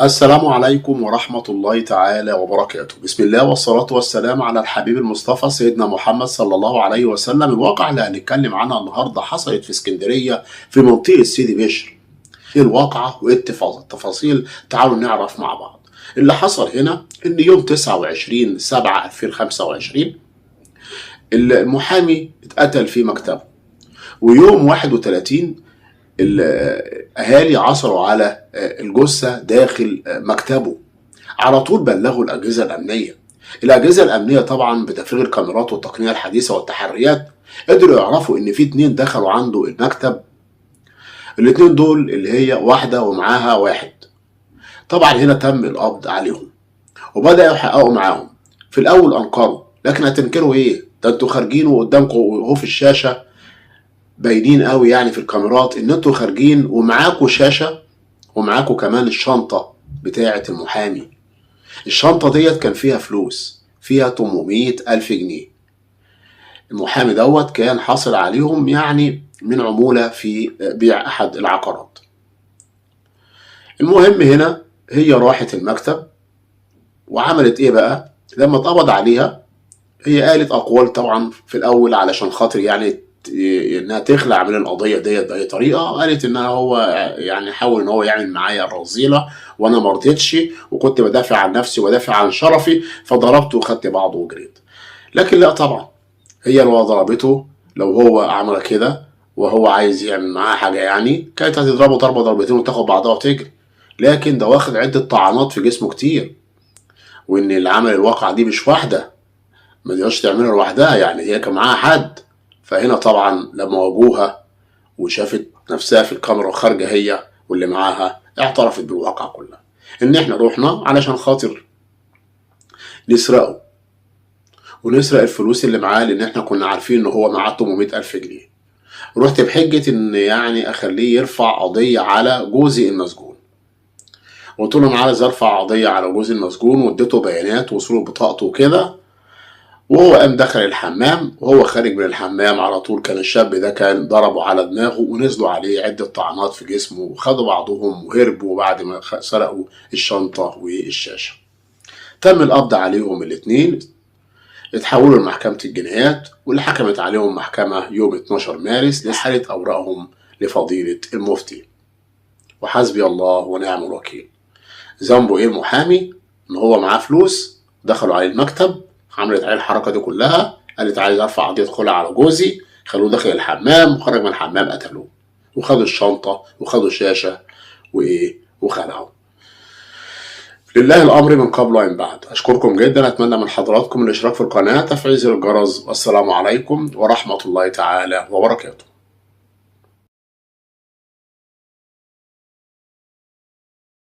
السلام عليكم ورحمة الله تعالى وبركاته. بسم الله والصلاة والسلام على الحبيب المصطفى سيدنا محمد صلى الله عليه وسلم. الواقع اللي هنتكلم عنها النهاردة حصلت في اسكندرية في منطقة سيدي بشر. ايه الواقعة وايه التفاصيل؟ تعالوا نعرف مع بعض. اللي حصل هنا ان يوم 29/7/2025 المحامي اتقتل في مكتبه، ويوم 31 الأهالي عثروا على الجثة داخل مكتبه. على طول بلغوا الأجهزة الأمنية. الأجهزة الأمنية طبعا بتفريغ الكاميرات والتقنية الحديثة والتحريات قدروا يعرفوا إن في 2 دخلوا عنده المكتب. ال2 دول اللي هي واحدة ومعاها واحد. طبعا هنا تم القبض عليهم وبدأوا يحققوا معاهم. في الأول أنكروا، لكن هتنكروا إيه؟ ده أنتوا خارجين وقدامكم وهو في الشاشة باينين قوي يعني في الكاميرات ان انتوا خارجين ومعاكوا شاشة ومعاكوا كمان الشنطة بتاعة المحامي. الشنطة ديت كان فيها فلوس، فيها 800,000 جنيه. المحامي دوت كان حاصل عليهم يعني من عمولة في بيع أحد العقارات. المهم هنا هي راحت المكتب وعملت ايه بقى لما اتقبض عليها؟ هي قالت أقوال طبعا في الأول علشان خاطر يعني انها تخلع من القضيه ديت باي طريقه. قالت ان هو يعني حاول ان هو يعمل معايا الرذيله وانا ما رضيتش، وكنت بدافع عن نفسي ودافع عن شرفي فضربته وخدت بعضه وجريت. لكن لا طبعا، هي لو ضربته، لو هو عمل كده وهو عايز يعمل معاها حاجه يعني كانت هتضربه ضربه ضربتين وتاخد بعضها وتجري. لكن ده واخد عده طعنات في جسمه كتير، وان اللي عمل الواقعه دي مش واحده، ما تقدرش تعملها لوحدها، يعني هي كان معاها حد. فهنا طبعا لما واجهوها وشافت نفسها في الكاميرا خارجه هي واللي معاها، اعترفت بالواقع كلها ان احنا روحنا علشان خاطر نسرقه ونسرق الفلوس اللي معاه، لان احنا كنا عارفين ان هو معاه 800,000 جنيه. رحت بحجه ان يعني اخليه يرفع قضيه على جوزي المسجون. قلت له انا عايز ارفع قضيه على جوزي المسجون، واديته بيانات وصوره بطاقته وكده. وهو قام دخل الحمام، وهو خارج من الحمام على طول كان الشاب ده كان ضربه على دماغه ونزلوا عليه عدة طعنات في جسمه، وخدوا بعضهم وهربوا بعد ما سرقوا الشنطة والشاشة. تم القبض عليهم الاتنين، اتحولوا لمحكمة الجنايات واللي حكمت عليهم محكمة يوم 12 مارس لحالة أوراقهم لفضيلة المفتي. وحسبي الله ونعم الوكيل. ذنبه ايه المحامي؟ ان هو معاه فلوس، دخلوا عليه المكتب، عملت عليه الحركه دي كلها، قالت عايز ارفع قضيه خلع على جوزي، خلوه داخل الحمام، وخرج من الحمام قتلوه، وخدوا الشنطه وخدوا الشاشه وخلعوا. لله الامر من قبل ومن بعد. اشكركم جدا، اتمنى من حضراتكم الاشتراك في القناه، تفعيل زر الجرس، والسلام عليكم ورحمه الله تعالى وبركاته.